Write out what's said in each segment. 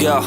go.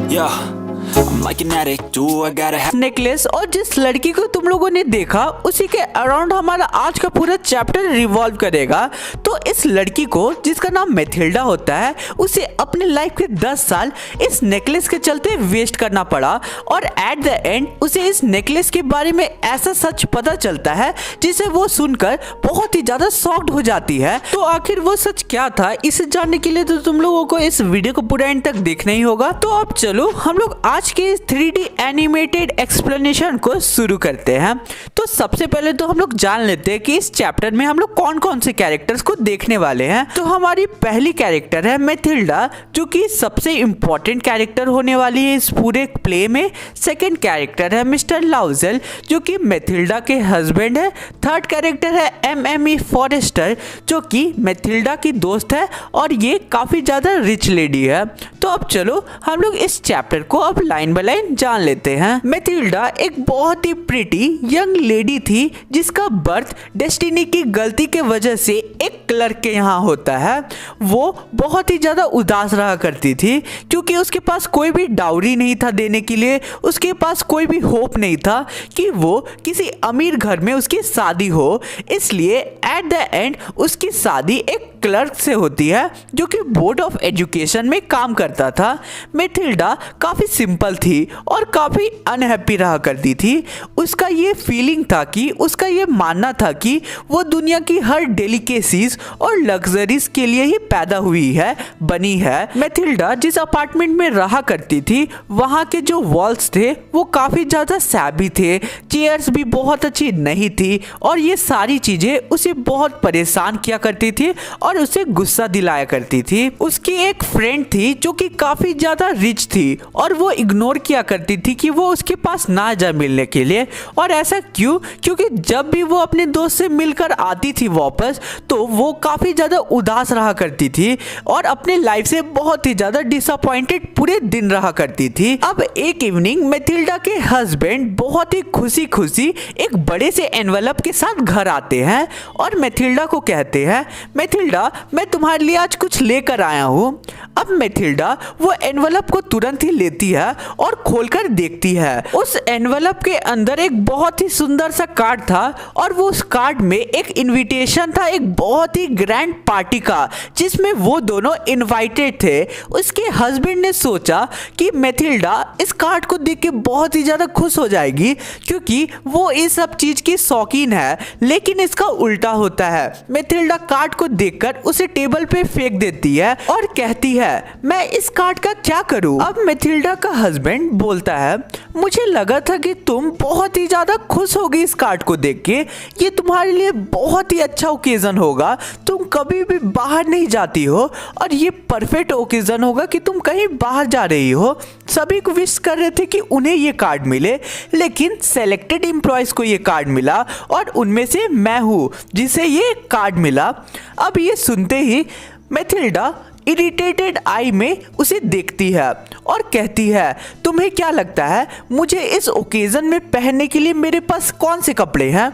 Yeah. I'm like an addict, do I gotta have necklace. और जिस लड़की को तुम लोगों ने देखा उसी के अराउंड हमारा आज का पूरा चैप्टर रिवॉल्व करेगा। तो इस लड़की को जिसका नाम मैथिल्डा होता है उसे अपने लाइफ के 10 साल इस नेकलेस के चलते वेस्ट करना पड़ा और एट द एंड उसे इस नेकलेस के बारे में ऐसा सच पता चलता है जिसे वो सुनकर बहुत ही ज्यादा शॉक्ड हो जाती है। तो आखिर वो सच क्या था इसे जानने के लिए तो तुम लोगों को इस वीडियो को पूरा एंड तक देखना ही होगा। तो अब चलो हम लोग आज के इस 3D एनिमेटेड एक्सप्लेनेशन को शुरू करते हैं। तो सबसे पहले तो हम लोग जान लेते हैं कि इस चैप्टर में हम लोग कौन कौन से कैरेक्टर्स को देखने वाले हैं। तो हमारी पहली कैरेक्टर है मैथिल्डा, जो कि सबसे इंपॉर्टेंट कैरेक्टर होने वाली है इस पूरे प्ले में। सेकंड कैरेक्टर है मिस्टर लाउजेल, जो कि मैथिल्डा के हस्बैंड है। थर्ड कैरेक्टर है एमएमई फॉरेस्टर, जो कि मैथिल्डा की दोस्त है और ये काफी ज्यादा रिच लेडी है। तो अब चलो हम लोग इस चैप्टर को अब लाइन बाय लाइन जान लेते हैं। मैथिल्डा एक बहुत ही प्रिटी यंग लेडी थी जिसका बर्थ डेस्टिनी की गलती के वजह से एक क्लर्क के यहाँ होता है। वो बहुत ही ज्यादा उदास रहा करती थी क्योंकि उसके पास कोई भी डाउरी नहीं था देने के लिए। उसके पास कोई भी होप नहीं था कि वो किसी अमीर घर में उसकी शादी हो। इसलिए एट द एंड उसकी शादी एक क्लर्क से होती है जो कि बोर्ड ऑफ एजुकेशन में काम करता था। मैथिल्डा काफी सिंपल थी और काफी अनहैप्पी रहा करती थी। उसका ये फीलिंग था कि उसका ये मानना था कि वो दुनिया की हर डेलिकेसीज और लग्जरीज के लिए ही पैदा हुई है, बनी है। मैथिल्डा जिस अपार्टमेंट में रहा करती थी वहाँ के जो वॉल्स थे वो काफी ज्यादा सैबी थे, चेयर्स भी बहुत अच्छी नहीं थी और ये सारी चीजें उसे बहुत परेशान किया करती थी और उसे गुस्सा दिलाया करती थी। उसकी एक फ्रेंड थी जो कि काफी ज्यादा रिच थी और वो इग्नोर किया करती थी कि वो उसके पास ना जाए मिलने के लिए। और ऐसा क्यों? क्योंकि जब भी वो अपने दोस्त से मिलकर आती थी वापस तो वो काफी ज्यादा उदास रहा करती थी और अपने लाइफ से बहुत ही ज्यादा डिसअपॉइंटेड पूरे दिन रहा करती थी। अब एक इवनिंग मैथिल्डा के हस्बैंड बहुत ही खुशी खुशी एक बड़े से एनवेलप के साथ घर आते हैं और मैथिल्डा को कहते हैं, मैथिल्डा मैं तुम्हारे लिए आज कुछ लेकर आया हूँ। अब मैथिल्डा वो एनवेलप को तुरंत ही लेती है और खोलकर देखती है। उस एनवेलप के अंदर एक बहुत ही सुंदर सा कार्ड था और वो उस कार्ड में एक इनविटेशन था एक बहुत ही ग्रैंड पार्टी का जिसमें वो दोनों इनवाइटेड थे। उसके हस्बैंड ने सोचा कि मैथिल्डा इस कार्ड को देख के बहुत ही ज्यादा खुश हो जाएगी क्योंकि वो इस सब चीज की शौकीन है, लेकिन इसका उल्टा होता है। मैथिल्डा कार्ड को देखकर उसे टेबल पे फेंक देती है और कहती है, मैं इस कार्ड का क्या करूं? अब मैथिल्डा का हस्बैंड बोलता है, मुझे लगा था कि तुम बहुत ही ज्यादा खुश होगी इस कार्ड को देख के, ये तुम्हारे लिए बहुत ही अच्छा ओकेजन होगा, तुम कभी भी बाहर नहीं जाती हो और ये परफेक्ट ओकेजन होगा कि तुम कहीं बाहर जा रही हो। सभी को विश कर रहे थे कि उन्हें ये कार्ड मिले, लेकिन सेलेक्टेड एम्प्लॉयज को ये कार्ड मिला और उनमें से मैं हूँ जिसे ये कार्ड मिला। अब ये सुनते ही मैथिल्डा इरिटेटेड आई में उसे देखती है और कहती है, तुम्हें क्या लगता है मुझे इस ओकेजन में पहनने के लिए मेरे पास कौन से कपड़े हैं?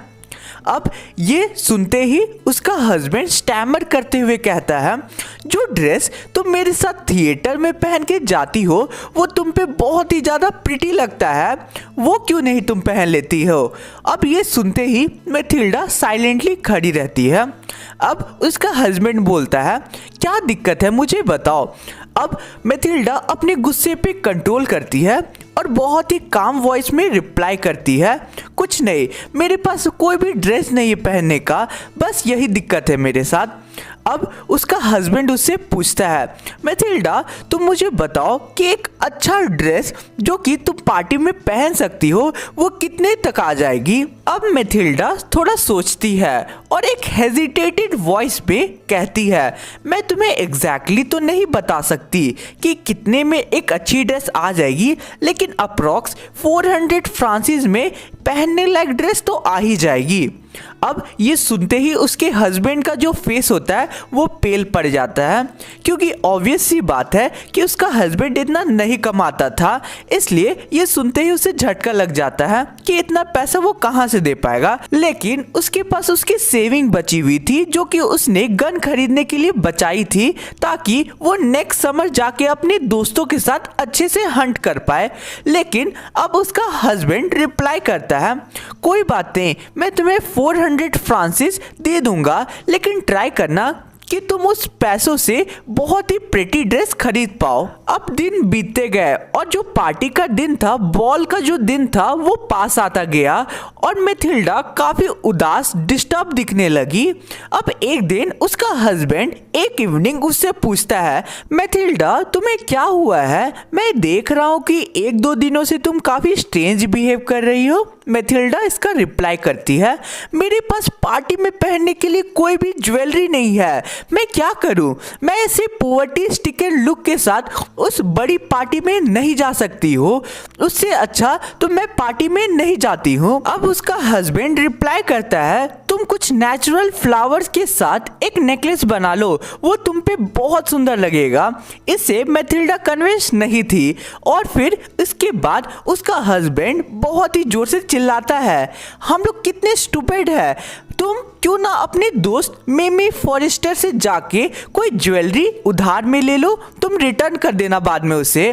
अब ये सुनते ही उसका हस्बैंड स्टैमर करते हुए कहता है, जो ड्रेस तुम मेरे साथ थिएटर में पहन के जाती हो वो तुम पे बहुत ही ज़्यादा प्रिटी लगता है, वो क्यों नहीं तुम पहन लेती हो? अब ये सुनते ही मैथिल्डा साइलेंटली खड़ी रहती है। अब उसका हस्बैंड बोलता है, क्या दिक्कत है मुझे बताओ। अब मैथिल्डा अपने गुस्से पे कंट्रोल करती है और बहुत ही काम वॉइस में रिप्लाई करती है, कुछ नहीं, मेरे पास कोई भी ड्रेस नहीं है पहनने का, बस यही दिक्कत है मेरे साथ। अब उसका हस्बैंड उससे पूछता है, मैथिल्डा तुम मुझे बताओ कि एक अच्छा ड्रेस जो कि तुम पार्टी में पहन सकती हो वो कितने तक आ जाएगी? अब मैथिल्डा थोड़ा सोचती है और एक हेजिटेटेड वॉइस में कहती है, मैं तुम्हें एग्जैक्टली तो नहीं बता सकती कि कितने में एक अच्छी ड्रेस आ जाएगी, लेकिन अप्रॉक्स 400 फ्रांसिस में पहनने लायक ड्रेस तो आ ही जाएगी। अब ये सुनते ही उसके हस्बैंड का जो फेस होता है वो पेल पड़ जाता है, क्योंकि ऑब्वियस सी बात है कि उसका हस्बैंड इतना नहीं कमाता था, इसलिए ये सुनते ही उसे झटका लग जाता है कि इतना पैसा वो कहाँ से दे पाएगा। लेकिन उसके पास उसकी सेविंग बची हुई थी जो कि उसने गन खरीदने के लिए बचाई थी, ताकि वो नेक्स्ट समर जाके अपने दोस्तों के साथ अच्छे से हंट कर पाए। लेकिन अब उसका हस्बैंड रिप्लाई करता है, कोई बात नहीं, मैं तुम्हें 400 फ्रांसिस दे दूंगा, लेकिन ट्राई करना कि तुम उस पैसों से बहुत ही प्रेटी ड्रेस खरीद पाओ। अब दिन बीतते गए और जो पार्टी का दिन था, बॉल का जो दिन था, वो पास आता गया और मैथिल्डा काफी उदास, डिस्टर्ब दिखने लगी। अब एक दिन उसका हस्बैंड एक इवनिंग उससे पूछता है, मैथिल्डा तुम्हें क्या हुआ है? मैं देख रहा हूँ कि 1-2 दिनों से तुम काफी स्ट्रेंज बिहेव कर रही हो। मैथिल्डा इसका रिप्लाई करती है, मेरे पास पार्टी में पहनने के लिए कोई भी ज्वेलरी नहीं है, मैं क्या करूं? मैं ऐसे पॉवर्टी स्टिकर लुक के साथ उस बड़ी पार्टी में नहीं जा सकती हूँ, उससे अच्छा तो मैं पार्टी में नहीं जाती हूँ। अब उसका हस्बैंड रिप्लाई करता है, तुम कुछ नेचुरल फ्लावर्स के साथ एक नेकलेस बना लो, वो तुम पे बहुत सुंदर लगेगा। इससे मैथिल्डा कन्विंस नहीं थी और फिर इसके बाद उसका हस्बैंड बहुत ही जोर से चिल्लाता है, हम लोग कितने स्टूपिड है, तुम क्यों ना अपने दोस्त मिमी फॉरेस्टर से जाके कोई ज्वेलरी उधार में ले लो, तुम रिटर्न कर देना बाद में उसे।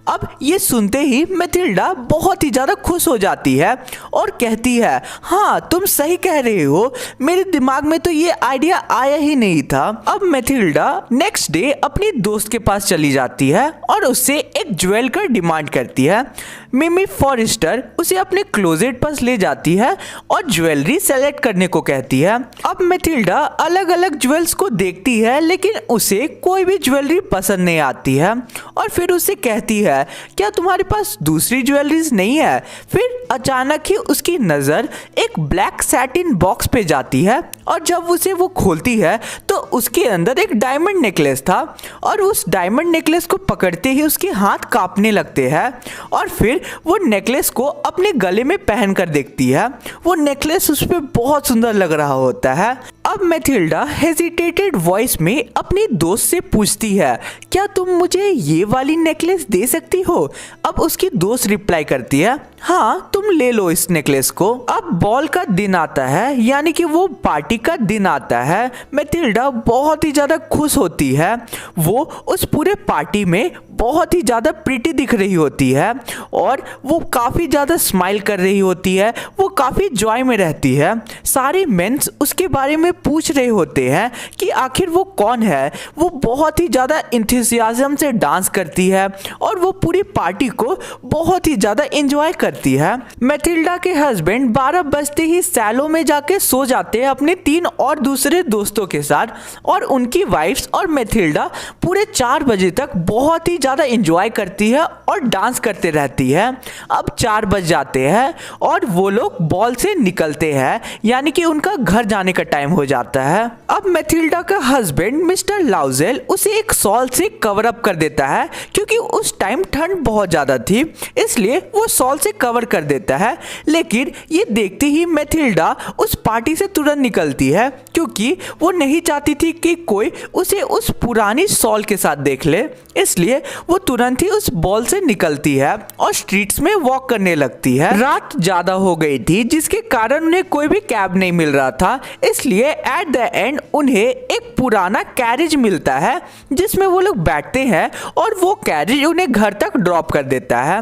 अब ये सुनते ही मैथिल्डा बहुत ही ज़्यादा खुश हो जाती है और कहती है, हाँ तुम सही कह रहे हो, मेरे दिमाग में तो ये आइडिया आया ही नहीं था। अब मैथिल्डा नेक्स्ट डे अपनी दोस्त के पास चली जाती है और उससे एक ज्वेल का डिमांड करती है। मिमी फॉरेस्टर उसे अपने क्लोजेट पर ले जाती है और ज्वेलरी सेलेक्ट करने को कहती है। अब मैथिल्डा अलग अलग ज्वेल्स को देखती है, लेकिन उसे कोई भी ज्वेलरी पसंद नहीं आती है और फिर उसे कहती है, क्या तुम्हारे पास दूसरी ज्वेलरीज नहीं है? फिर अचानक ही उसकी नज़र एक ब्लैक सैटिन बॉक्स पे जाती है और जब उसे वो खोलती है तो उसके अंदर एक डायमंड नेकलेस था और उस डायमंड नेकलेस को पकड़ते ही उसके हाथ कांपने लगते हैं और फिर वो नेकलेस को अपने गले में पहन कर देखती है। वो नेकलेस उस पर बहुत सुंदर लग रहा होता है। अब मैथिल्डा हेजिटेटेड वॉइस में अपनी दोस्त से पूछती है, क्या तुम मुझे ये वाली नेकलेस दे सकती हो? अब उसकी दोस्त रिप्लाई करती है, हाँ तुम ले लो इस नेकलेस को। अब बॉल का दिन आता है, यानी कि वो पार्टी का दिन आता है। मैथिल्डा बहुत ही ज़्यादा खुश होती है, वो उस पूरे पार्टी में बहुत ही ज़्यादा प्रिटी दिख रही होती है और वो काफ़ी ज़्यादा स्माइल कर रही होती है, वो काफ़ी जॉय में रहती है। सारे मेंस उसके बारे में पूछ रहे होते हैं कि आखिर वो कौन है। वो बहुत ही ज़्यादा इंथुसियाज्म से डांस करती है और वो पूरी पार्टी को बहुत ही ज़्यादा एंजॉय करती है। मैथिल्डा के हस्बैंड 12 बजते ही सैलो में जाके सो जाते हैं अपने 3 और दूसरे दोस्तों के साथ और उनकी वाइफ्स और मैथिल्डा पूरे 4 बजे तक बहुत ही ज़्यादा एंजॉय करती है और डांस करते रहती है। अब 4 बज जाते हैं और वो लोग बॉल से निकलते हैं, यानी कि उनका घर जाने का टाइम हो जाता है। अब मैथिल्डा का हस्बैंड मिस्टर लाउजेल उसे एक सॉल से कवर अप कर देता है, क्योंकि उस टाइम ठंड बहुत ज़्यादा थी, इसलिए वो सॉल से कवर कर देता है। लेकिन ये देखते ही मैथिल्डा उस पार्टी से तुरंत निकलती है, क्योंकि वो नहीं चाहती थी कि कोई उसे उस पुरानी सॉल के साथ देख ले, इसलिए वो तुरंत ही उस बॉल से निकलती है और स्ट्रीट्स में वॉक करने लगती है। रात ज़्यादा हो गई थी, जिसके कारण उन्हें कोई भी कैब नहीं मिल रहा था, इसलिए एट द एंड उन्हें एक पुराना कैरेज मिलता है जिसमें वो लोग बैठते हैं और वो कैरेज उन्हें घर तक ड्रॉप कर देता है।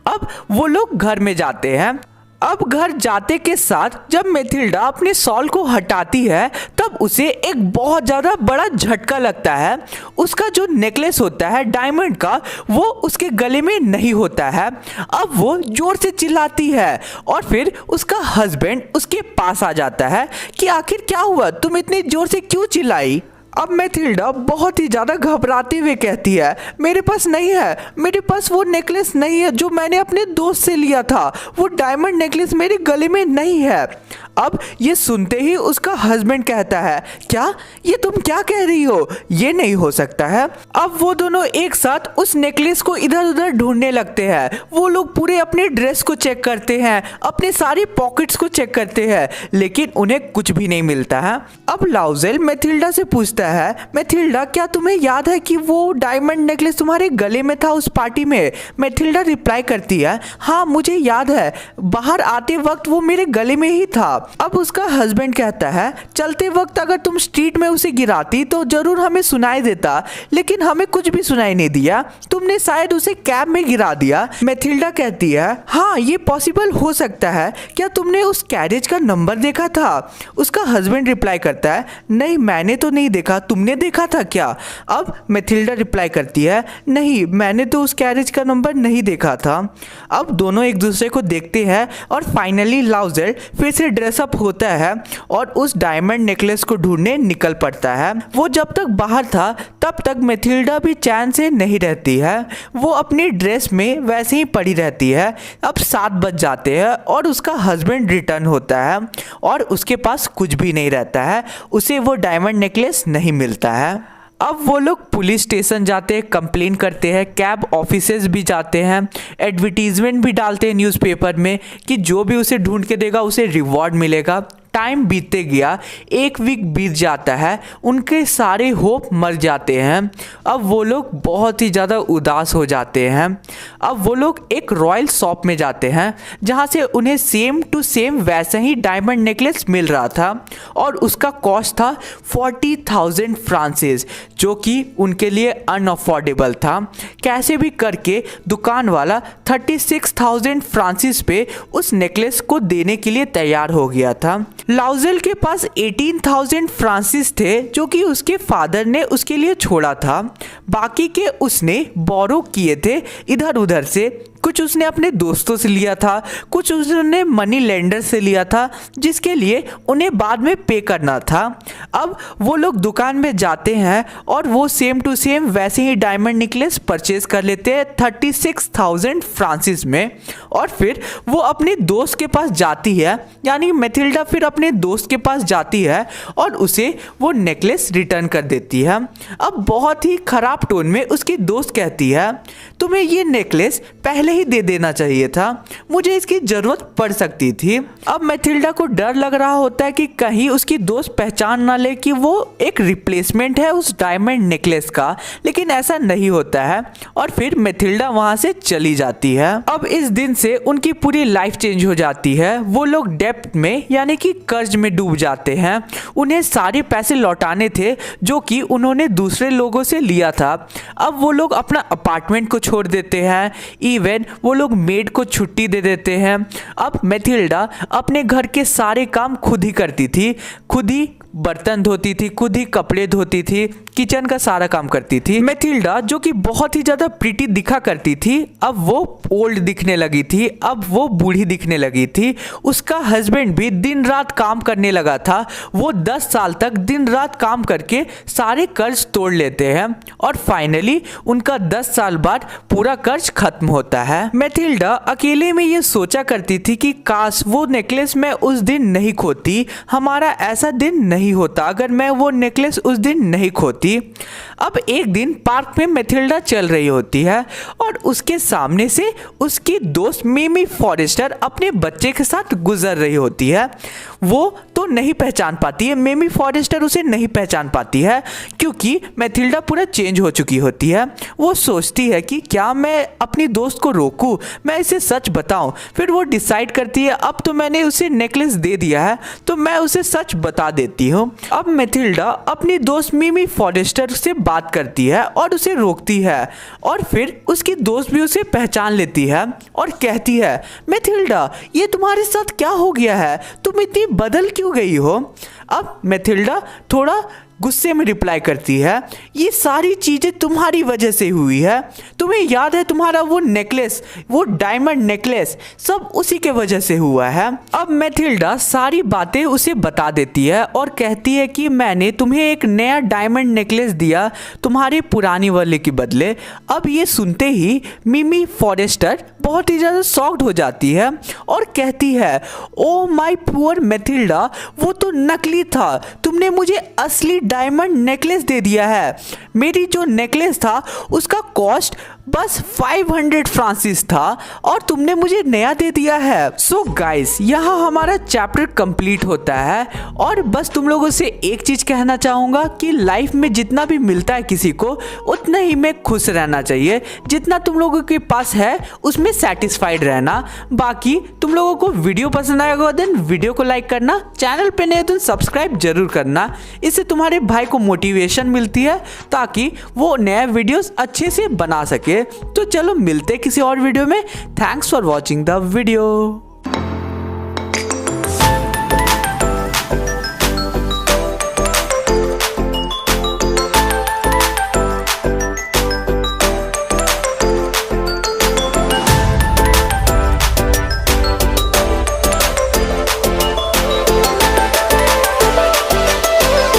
अब वो लोग घर में जाते हैं। अब घर जाते के साथ जब मैथिल्डा अपने सॉल को हटाती है तब उसे एक बहुत ज़्यादा बड़ा झटका लगता है। उसका जो नेकलेस होता है डायमंड का, वो उसके गले में नहीं होता है। अब वो जोर से चिल्लाती है और फिर उसका हस्बैंड उसके पास आ जाता है कि आखिर क्या हुआ, तुम इतनी जोर से क्यों चिल्लाई? अब मैथिल्डा बहुत ही ज़्यादा घबराते हुए कहती है, मेरे पास नहीं है, मेरे पास वो नेकलेस नहीं है जो मैंने अपने दोस्त से लिया था, वो डायमंड नेकलेस मेरे गले में नहीं है। अब ये सुनते ही उसका हस्बैंड कहता है, क्या ये तुम क्या कह रही हो, ये नहीं हो सकता है। अब वो दोनों एक साथ उस नेकलेस को इधर उधर ढूंढने लगते हैं। वो लोग पूरे अपने ड्रेस को चेक करते हैं, अपने सारे पॉकेट्स को चेक करते हैं, लेकिन उन्हें कुछ भी नहीं मिलता है। अब लाउजेल मैथिल्डा से पूछता है, मैथिल्डा क्या तुम्हें याद है कि वो डायमंड नेकलेस तुम्हारे गले में था उस पार्टी में? मैथिल्डा रिप्लाई करती है, हाँ मुझे याद है, बाहर आते वक्त वो मेरे गले में ही था। अब उसका हस्बैंड कहता है, चलते वक्त अगर तुम स्ट्रीट में उसे गिराती तो जरूर हमें सुनाई देता, लेकिन हमें कुछ भी सुनाई नहीं दिया, तुमने शायद उसे कैब में गिरा दिया। मैथिल्डा कहती है, हाँ ये पॉसिबल हो सकता है, क्या तुमने उस कैरेज का नंबर देखा था? उसका हस्बैंड रिप्लाई करता है, नहीं मैंने तो नहीं देखा, तुमने देखा था क्या? अब मैथिल्डा रिप्लाई करती है, नहीं मैंने तो उस कैरेज का नंबर नहीं देखा था। अब दोनों एक दूसरे को देखते हैं और फाइनली लाउजेल फिर से ड्रेसअप होता है और उस डायमंड नेकलेस को ढूंढने निकल पड़ता है। वो जब तक बाहर था तब तक मैथिल्डा भी चैन से नहीं रहती है, वो अपनी ड्रेस में वैसे ही पड़ी रहती है। अब 7 बज जाते हैं और उसका हस्बैंड रिटर्न होता है और उसके पास कुछ भी नहीं रहता है, उसे वो डायमंड नेकलेस नहीं मिलता है। अब वो लोग पुलिस स्टेशन जाते हैं, कंप्लेन करते हैं, कैब ऑफिसेज भी जाते हैं, एडवर्टीजमेंट भी डालते हैं न्यूज़पेपर में कि जो भी उसे ढूंढ के देगा उसे रिवॉर्ड मिलेगा। टाइम बीतते गया, 1 वीक बीत जाता है, उनके सारे होप मर जाते हैं। अब वो लोग बहुत ही ज़्यादा उदास हो जाते हैं। अब वो लोग एक रॉयल शॉप में जाते हैं जहाँ से उन्हें सेम टू सेम वैसा ही डायमंड नेकलेस मिल रहा था और उसका कॉस्ट था 40,000 फ्रांसिस, जो कि उनके लिए अनअफोर्डेबल था। कैसे भी करके दुकान वाला 36,000 फ्रांसिस पे उस नेकलेस को देने के लिए तैयार हो गया था। लाउजेल के पास 18,000 फ्रांसिस थे जो कि उसके फादर ने उसके लिए छोड़ा था, बाकी के उसने बोरो किए थे इधर उधर से। कुछ उसने अपने दोस्तों से लिया था, कुछ उसने मनी लेंडर से लिया था जिसके लिए उन्हें बाद में पे करना था। अब वो लोग दुकान में जाते हैं और वो सेम टू सेम वैसे ही डायमंड नेकलेस परचेज कर लेते हैं 36,000 फ्रांसिस में। और फिर वो अपने दोस्त के पास जाती है, यानी मैथिल्डा फिर अपने दोस्त के पास जाती है और उसे वो नेकलेस रिटर्न कर देती है। अब बहुत ही खराब टोन में उसकी दोस्त कहती है, तुम्हें ये नेकलेस पहले ही दे देना चाहिए था, मुझे इसकी जरूरत पड़ सकती थी। अब मैथिल्डा को डर लग रहा होता है कि कहीं उसकी दोस्त पहचान ना ले कि वो एक रिप्लेसमेंट है उस डायमंड नेकलेस का, लेकिन ऐसा नहीं होता है और फिर मैथिल्डा वहां से चली जाती है। अब इस दिन से उनकी पूरी लाइफ चेंज हो जाती है। वो लोग डेप्ट में यानी कि कर्ज में डूब जाते हैं। उन्हें सारे पैसे लौटाने थे जो कि उन्होंने दूसरे लोगों से लिया था। अब वो लोग अपना अपार्टमेंट को छोड़ देते हैं, इवन वो लोग मेड को छुट्टी दे देते हैं। अब मैथिल्डा अपने घर के सारे काम खुद ही करती थी, खुद ही बर्तन धोती थी, खुद ही कपड़े धोती थी, किचन का सारा काम करती थी। मैथिल्डा जो कि बहुत ही ज़्यादा प्रीटी दिखा करती थी, अब वो ओल्ड दिखने लगी थी, अब वो बूढ़ी दिखने लगी थी। उसका हस्बैंड भी दिन रात काम करने लगा था। वो 10 साल तक दिन रात काम करके सारे कर्ज तोड़ लेते हैं और फाइनली उनका 10 साल बाद पूरा कर्ज खत्म होता है। मैथिल्डा अकेले में ये सोचा करती थी कि काश वो नेकलेस मैं उस दिन नहीं खोती, हमारा ऐसा दिन नहीं होता अगर मैं वो नेकलेस उस दिन नहीं खोती। अब एक दिन पार्क में मैथिल्डा चल रही होती है और उसके सामने से उसकी दोस्त मिमी फॉरेस्टर अपने बच्चे के साथ गुजर रही होती है। वो तो नहीं पहचान पाती है, मिमी फॉरेस्टर उसे नहीं पहचान पाती है क्योंकि मैथिल्डा पूरा चेंज हो चुकी होती है। वो सोचती है कि क्या मैं अपनी दोस्त को रोकूं, मैं इसे सच बताऊं। फिर वो डिसाइड करती है अब तो मैंने उसे नेकलेस दे दिया है तो मैं उसे सच बता देती हूँ। अब मैथिल्डा अपनी दोस्त मिमी फॉरेस्टर से बात करती है और उसे रोकती है और फिर उसकी दोस्त भी उसे पहचान लेती है और कहती है, मैथिल्डा ये तुम्हारे साथ क्या हो गया है, तुम इतनी बदल क्यों गई हो? अब मैथिल्डा थोड़ा गुस्से में रिप्लाई करती है, ये सारी चीज़ें तुम्हारी वजह से हुई है, तुम्हें याद है तुम्हारा वो नेकलेस, वो डायमंड नेकलेस, सब उसी के वजह से हुआ है। अब मैथिल्डा सारी बातें उसे बता देती है और कहती है कि मैंने तुम्हें एक नया डायमंड नेकलेस दिया तुम्हारी पुरानी वाले के बदले। अब ये सुनते ही मिमी फॉरेस्टर बहुत ही ज़्यादा शॉक्ड हो जाती है और कहती है, ओ माय पुअर मैथिल्डा, वो तो नकली था, तुमने मुझे असली डायमंड नेकलेस दे दिया है। मेरी जो नेकलेस था उसका कॉस्ट बस 500 फ्रांसिस था और तुमने मुझे नया दे दिया है। सो गाइस, यहाँ हमारा चैप्टर कंप्लीट होता है और बस तुम लोगों से एक चीज कहना चाहूँगा कि लाइफ में जितना भी मिलता है किसी को उतना ही में खुश रहना चाहिए, जितना तुम लोगों के पास है उसमें सेटिस्फाइड रहना। बाकी तुम लोगों को वीडियो पसंद आएगा देन वीडियो को लाइक करना, चैनल पे नए तो सब्सक्राइब जरूर करना, इससे तुम्हारे भाई को मोटिवेशन मिलती है ताकि वो नया वीडियोस अच्छे से बना सके। तो चलो मिलते किसी और वीडियो में। Thanks for watching the video.